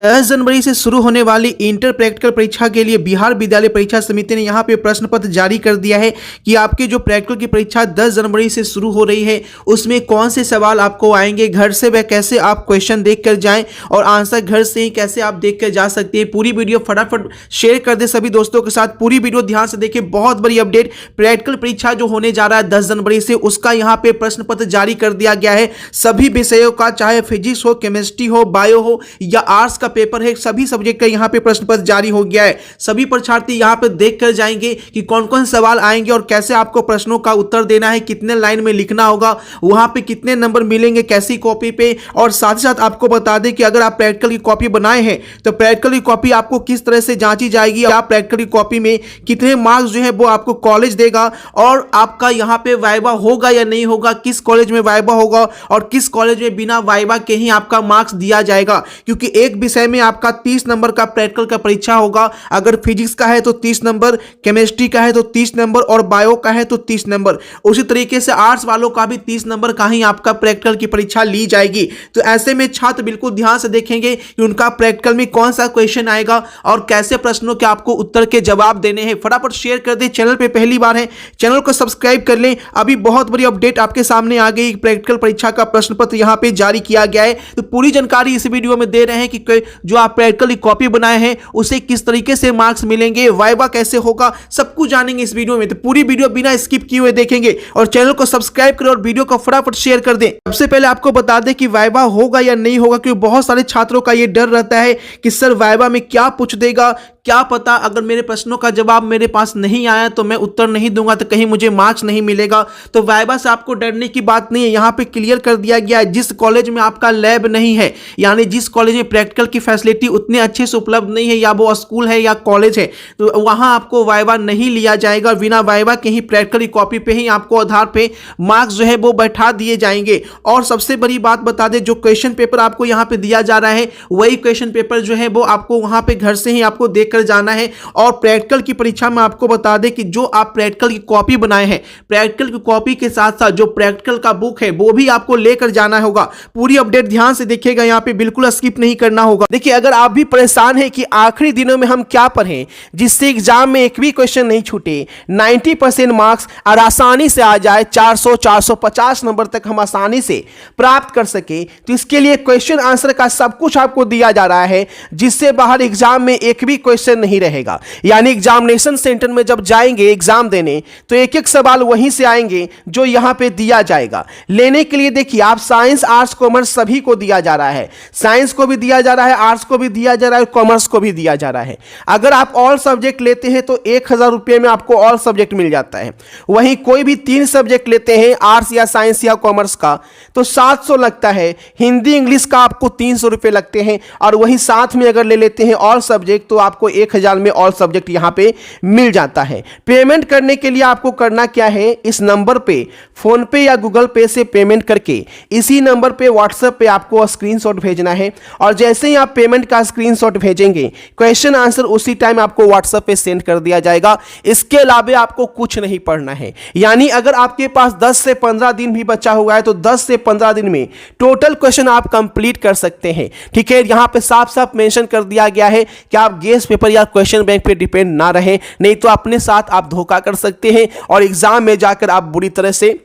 10 जनवरी से शुरू होने वाली इंटर प्रैक्टिकल परीक्षा के लिए बिहार विद्यालय परीक्षा समिति ने यहाँ पे प्रश्न पत्र जारी कर दिया है कि आपके जो प्रैक्टिकल की परीक्षा 10 जनवरी से शुरू हो रही है उसमें कौन से सवाल आपको आएंगे, घर से वह कैसे आप क्वेश्चन देख कर जाएं और आंसर घर से ही कैसे आप देख कर जा सकते हैं। पूरी वीडियो फटाफट शेयर कर दे सभी दोस्तों के साथ। पूरी वीडियो ध्यान से देखिए। बहुत बड़ी अपडेट, प्रैक्टिकल परीक्षा जो होने जा रहा है 10 जनवरी से, उसका यहाँ पे प्रश्न पत्र जारी कर दिया गया है। सभी विषयों का, चाहे फिजिक्स हो, केमिस्ट्री हो, बायो हो या आर्ट्स का पेपर है, सभी सब्जेक्ट का यहाँ पे प्रश्न पत्र जारी हो गया है। सभी परीक्षार्थी यहाँ पे देख कर जाएंगे कि कौन कौन सवाल आएंगे और कैसे आपको प्रश्नों का उत्तर देना है, कितने लाइन में लिखना होगा, वहां पे कितने नंबर मिलेंगे कैसी कॉपी पे। और साथ ही साथ आपको बता दें कि अगर आप प्रैक्टिकल की कॉपी बनाए हैं तो प्रैक्टिकल की कॉपी आपको किस तरह से जांची जाएगी, आप प्रैक्टिकल की कॉपी में कितने मार्क्स जो है वो आपको कॉलेज देगा और आपका यहाँ पे वाइवा होगा या नहीं होगा, किस कॉलेज में वाइवा होगा और किस कॉलेज में बिना वाइवा के ही आपका मार्क्स दिया जाएगा। क्योंकि एक विषय में आपका 30 नंबर का प्रैक्टिकल का परीक्षा होगा। अगर फिजिक्स का है तो 30 नंबर, केमिस्ट्री का है तो 30 नंबर और बायो का है तो 30 नंबर। उसी तरीके से आर्ट्स वालों का भी 30 नंबर का ही आपका प्रैक्टिकल की परीक्षा ली जाएगी। तो ऐसे में छात्र बिल्कुल ध्यान से देखेंगे कि उनका प्रैक्टिकल में कौन सा क्वेश्चन आएगा और कैसे प्रश्नों के आपको उत्तर के जवाब देने हैं। फटाफट शेयर कर दें। चैनल पे पहली बार है, चैनल को सब्सक्राइब कर लें। अभी बहुत बड़ी अपडेट आपके सामने आ गई। प्रैक्टिकल परीक्षा का प्रश्न पत्र यहां पे जारी किया गया है। तो पूरी जानकारी इस वीडियो में दे रहे हैं कि जो आप प्रैक्टिकल की कॉपी बनाए हैं उसे किस तरीके से मार्क्स मिलेंगे, वाइवा कैसे होगा, सब कुछ जानेंगे इस वीडियो में। तो पूरी वीडियो बिना स्किप किए हुए देखेंगे और चैनल को सब्सक्राइब करें और वीडियो को फटाफट शेयर कर दें। सबसे पहले आपको बता दें कि वाइवा होगा या नहीं होगा, क्योंकि बहुत सारे छात्रों का यह डर रहता है कि सर वाइवा में क्या पूछ देगा, क्या पता अगर मेरे प्रश्नों का जवाब मेरे पास नहीं आया तो मैं उत्तर नहीं दूंगा तो कहीं मुझे मार्क्स नहीं मिलेगा। तो वाइवा से आपको डरने की बात नहीं है। यहाँ पे क्लियर कर दिया गया है, जिस कॉलेज में आपका लैब नहीं है, यानी जिस कॉलेज में प्रैक्टिकल की फैसिलिटी उतने अच्छे से उपलब्ध नहीं है, या वो स्कूल है या कॉलेज है, तो वहां आपको वाइवा नहीं लिया जाएगा। बिना वाइवा के ही प्रैक्टिकल की कॉपी पे ही आपको आधार पे मार्क्स जो है वो बैठा दिए जाएंगे। और सबसे बड़ी बात बता दें, जो क्वेश्चन पेपर आपको यहाँ पे दिया जा रहा है वही क्वेश्चन पेपर जो है वो आपको वहां पे घर से ही आपको देख जाना है। और प्रैक्टिकल की परीक्षा में आपको बता दें कि जो आप प्रैक्टिकल की कॉपी बनाए हैं, प्रैक्टिकल की कॉपी के साथ साथ जो प्रैक्टिकल का बुक है वो भी आपको लेकर जाना होगा। पूरी अपडेट ध्यान से देखिएगा, यहाँ पे बिल्कुल स्किप नहीं करना होगा। देखिए, अगर आप भी परेशान हैं कि आखिरी दिनों में हम क्या पढ़ें जिससे एग्जाम में एक भी क्वेश्चन नहीं छूटे, 90% मार्क्स और आसानी से आ जाए, 400 450 नंबर तक हम आसानी से प्राप्त कर सके, तो इसके लिए क्वेश्चन आंसर का सब कुछ आपको दिया जा रहा है, जिससे बाहर एग्जाम में एक भी क्वेश्चन नहीं रहेगा। यानी एग्जामिनेशन सेंटर में जब जाएंगे एग्जाम देने तो एक एक सवाल वहीं से आएंगे जो यहां पे दिया जाएगा। लेने के लिए देखिए, आप साइंस, आर्ट्स, कॉमर्स सभी को दिया जा रहा है। साइंस को भी दिया जा रहा है, आर्ट्स को भी दिया जा रहा है, कॉमर्स को भी दिया जा रहा है। अगर आप ऑल सब्जेक्ट लेते हैं तो 1000 रुपये में आपको ऑल सब्जेक्ट मिल जाता है। वहीं कोई भी 3 सब्जेक्ट लेते हैं, आर्ट्स या साइंस या कॉमर्स का, तो 700 लगता है। हिंदी इंग्लिश का आपको 300 रुपये लगते हैं। और वहीं साथ में अगर ले लेते हैं ऑल सब्जेक्ट तो आपको 1000 में ऑल सब्जेक्ट यहां पे मिल जाता है। पेमेंट करने के लिए आपको करना क्या है, इस नंबर पे फोन पे या गूगल पे से पेमेंट करके इसी नंबर पे व्हाट्सएप पे आपको स्क्रीनशॉट भेजना है। और जैसे ही आप पेमेंट का स्क्रीनशॉट भेजेंगे, क्वेश्चन आंसर उसी टाइम आपको व्हाट्सएप पे सेंड कर दिया जाएगा। इसके अलावा आपको कुछ नहीं पढ़ना है। यानी अगर आपके पास 10 से 15 दिन भी बचा हुआ है तो 10 से 15 दिन में टोटल क्वेश्चन आप कंप्लीट कर सकते हैं। ठीक है, यहां पे साफ साफ मेंशन कर दिया गया है कि आप गेस्ट पेपर या क्वेश्चन बैंक पे डिपेंड ना रहे, नहीं तो अपने साथ आप धोखा कर सकते हैं और एग्जाम में जाकर आप बुरी तरह से,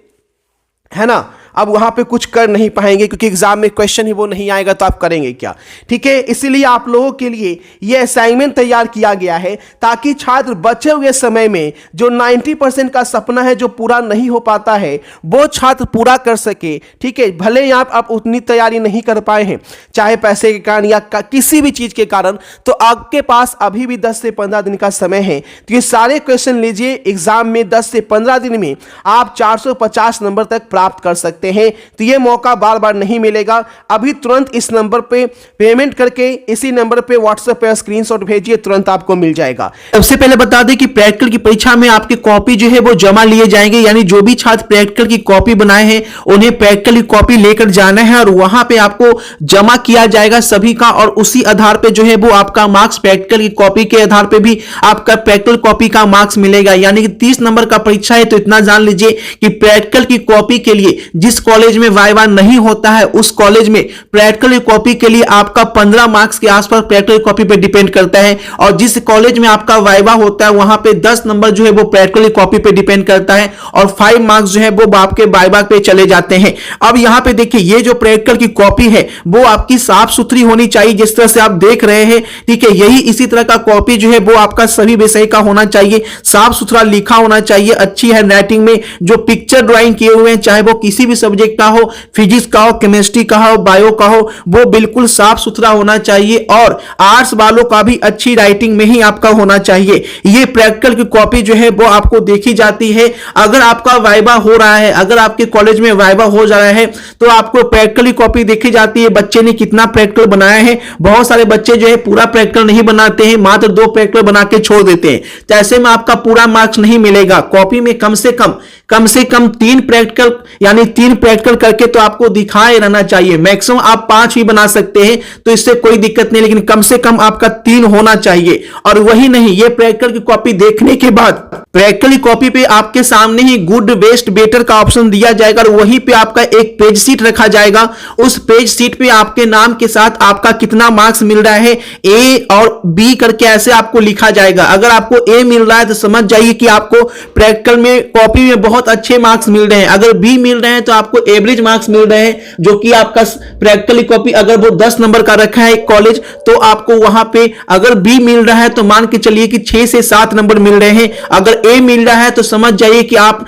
है ना, अब वहां पे कुछ कर नहीं पाएंगे, क्योंकि एग्जाम में क्वेश्चन ही वो नहीं आएगा तो आप करेंगे क्या। ठीक है, इसलिए आप लोगों के लिए ये असाइनमेंट तैयार किया गया है ताकि छात्र बचे हुए समय में जो 90% का सपना है जो पूरा नहीं हो पाता है वो छात्र पूरा कर सके। ठीक है, भले ही आप उतनी तैयारी नहीं कर पाए हैं, चाहे पैसे के कारण या किसी भी चीज के कारण, तो आपके पास अभी भी 10 से 15 दिन का समय है। तो ये सारे क्वेश्चन लीजिए, एग्जाम में 10 से 15 दिन में आप 450 नंबर तक प्राप्त कर सकते हैं। तो यह मौका बार बार नहीं मिलेगा। अभी तुरंत इस नंबर पे पेमेंट करके इसी नंबर पे व्हाट्सएप पे स्क्रीनशॉट भेजिए, तुरंत आपको मिल जाएगा। सबसे पहले बता दें कि प्रैक्टिकल की परीक्षा में आपकी कॉपी जो है वो जमा लिए जाएंगे। यानी जो भी छात्र प्रैक्टिकल की कॉपी बनाए हैं उन्हें प्रैक्टिकल की कॉपी लेकर जाना है और वहां पे आपको जमा किया जाएगा सभी का। और उसी आधार पे जो है वो आपका मार्क्स, प्रैक्टिकल की कॉपी के आधार पे भी आपका प्रैक्टिकल कॉपी का मार्क्स मिलेगा। यानी कि 30 नंबर का परीक्षा है तो इतना जान लीजिए कि प्रैक्टिकल की कॉपी के लिए जिस जिस कॉलेज में वाइवा नहीं होता है उस कॉलेज में प्रैक्टिकल कॉपी के लिए आपका 15 मार्क्स के आसपास प्रैक्टिकल कॉपी पे डिपेंड करता है, और जिस कॉलेज में आपका वाइवा होता है वहां पे 10 नंबर जो है वो प्रैक्टिकल कॉपी पे डिपेंड करता है और 5 मार्क्स जो है वो आपके वाइवा पे चले जाते हैं। अब यहां पे देखिए ये जो प्रैक्टिकल की कॉपी है वो आपकी साफ सुथरी होनी चाहिए, जिस तरह से आप देख रहे हैं, ठीक है। यही इसी तरह का कॉपी जो है वो आपका सभी विषय का होना चाहिए, साफ सुथरा लिखा होना चाहिए, अच्छी हैंड राइटिंग में जो पिक्चर ड्राइंग किए हुए हैं, चाहे वो किसी भी सब्जेक्ट का हो, फिजिक्स का हो, केमिस्ट्री का हो, बायो का हो, वो बिल्कुल साफ सुथरा होना चाहिए। और आर्ट्स वालों का भी अच्छी राइटिंग में ही आपका होना चाहिए। ये प्रैक्टिकल की कॉपी जो है वो आपको देखी जाती है। अगर आपका वाइवा हो रहा है, अगर आपके कॉलेज में वाइवा हो जा रहा है तो आपको प्रैक्टिकल की कॉपी देखी जाती है, बच्चे ने कितना प्रैक्टिकल बनाया है। बहुत सारे बच्चे जो है पूरा प्रैक्टिकल नहीं बनाते हैं, मात्र 2 प्रैक्टिकल बना के छोड़ देते हैं, तो ऐसे में आपका पूरा मार्क्स नहीं मिलेगा। कॉपी में कम से कम 3 प्रैक्टिकल यानी 3 प्रैक्टिकल करके तो आपको दिखाए रहना चाहिए। मैक्सिमम आप 5 भी बना सकते हैं तो इससे कोई दिक्कत नहीं, लेकिन कम से कम आपका 3 होना चाहिए। और वही नहीं, ये प्रैक्टिकल की कॉपी देखने के बाद प्रैक्टिकल की कॉपी पे आपके सामने ही गुड बेस्ट बेटर का ऑप्शन दिया जाएगा और वहीं पे आपका एक पेज शीट रखा जाएगा। उस पेज शीट पे आपके नाम के साथ आपका कितना मार्क्स मिल रहा है, ए और बी करके ऐसे आपको लिखा जाएगा। अगर आपको ए मिल रहा है तो समझ जाइए कि आपको प्रैक्टिकल में कॉपी में बहुत अच्छे मार्क्स मिल रहे हैं। अगर बी मिल रहे हैं तो आपको एवरेज मार्क्स मिल रहे हैं, जो कि आपका प्रैक्टिकल कॉपी अगर वो 10 नंबर का रखा है कॉलेज तो आपको वहां पे अगर बी मिल रहा है तो मान के चलिए कि 6 से 7 नंबर मिल रहे हैं। अगर ए मिल रहा है तो समझ जाइए कि आप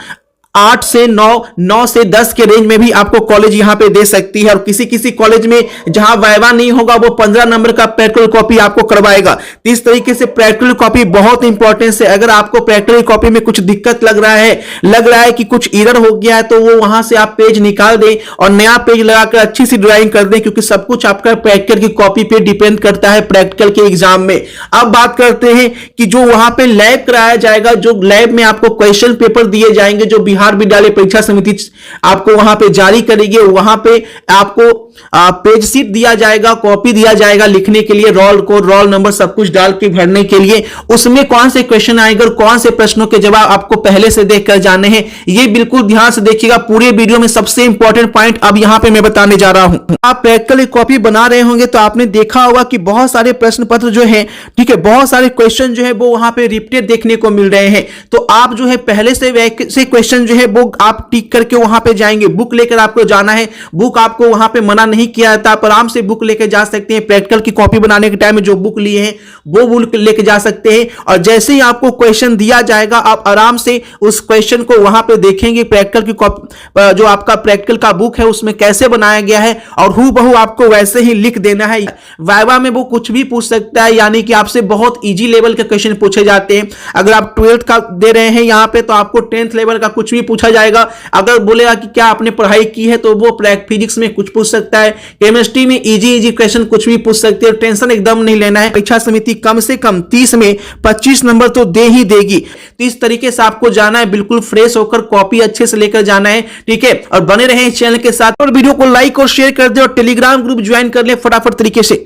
8 से 9 से 10 के रेंज में भी आपको कॉलेज यहां पे दे सकती है। और किसी कॉलेज में जहां वाइवा नहीं होगा वो 15 नंबर का प्रैक्टिकल कॉपी आपको करवाएगा। इस तरीके से प्रैक्टिकल कॉपी बहुत इंपॉर्टेंट है। अगर आपको प्रैक्टिकल कॉपी में कुछ दिक्कत लग रहा है कि कुछ एरर हो गया है तो वो वहां से आप पेज निकाल दें और नया पेज लगाकर अच्छी सी ड्राइंग कर दें, क्योंकि सब कुछ आपका प्रैक्टिकल की कॉपी पे डिपेंड करता है प्रैक्टिकल के एग्जाम में। अब बात करते हैं कि जो वहां पे लैब कराया जाएगा, जो लैब में आपको क्वेश्चन पेपर दिए जाएंगे जो बिहार विद्यालय परीक्षा समिति आपको वहां पे जारी करेगी। वहां पे आपको पेज शीट दिया जाएगा, कॉपी दिया जाएगा लिखने के लिए, रोल कोड रोल नंबर सब कुछ डाल के भरने के लिए। उसमें कौन से क्वेश्चन आएंगे और कौन से प्रश्नों के जवाब आपको पहले से देखकर जाने हैं, ये बिल्कुल ध्यान से देखिएगा। पूरे वीडियो में सबसे इंपॉर्टेंट पॉइंट अब यहां पे मैं बताने जा रहा हूं। आप प्रैक्टिकल कॉपी बना रहे होंगे तो आपने देखा होगा कि बहुत सारे प्रश्न पत्र जो है, ठीक है, बहुत सारे क्वेश्चन जो है वो वहां पे रिपीटेड देखने को मिल रहे हैं। तो आप जो है पहले से क्वेश्चन जो है वो आप टिक करके वहां पे जाएंगे। बुक लेकर आपको जाना है, बुक आपको वहां पे मना नहीं किया जाता, आप आराम से बुक लेकर जा सकते हैं। प्रैक्टिकल की कॉपी बनाने के टाइम में जो बुक लिए हैं वो बुक लेकर जा सकते हैं। और जैसे ही आपको क्वेश्चन दिया जाएगा आप आराम से उस क्वेश्चन को वहां पे देखेंगे। प्रैक्टिकल की कॉपी जो आपका प्रैक्टिकल का बुक है उसमें कैसे बनाया गया है और हूबहू आपको वैसे ही लिख देना है। वाइवा में वो कुछ भी पूछ सकता है, यानी कि आपसे बहुत इजी लेवल के क्वेश्चन पूछे जाते हैं। अगर आप 12th का दे रहे हैं यहां पे तो आपको 10th लेवल का कुछ भी पूछा जाएगा। अगर बोलेगा कि क्या आपने पढ़ाई की है तो वो फिजिक्स में कुछ पूछ सकता है, केमिस्ट्री में इजी क्वेश्चन कुछ भी पूछ सकते हैं। टेंशन एकदम नहीं लेना है। परीक्षा समिति कम से कम 30 में 25 नंबर तो दे ही देगी। तो इस तरीके से आपको जाना है, बिल्कुल फ्रेश होकर कॉपी अच्छे से लेकर जाना है, ठीक है। और बने रहें इस चैनल के साथ और वीडियो को लाइक और शेयर कर दे और टेलीग्राम ग्रुप ज्वाइन कर ले फटाफट तरीके से।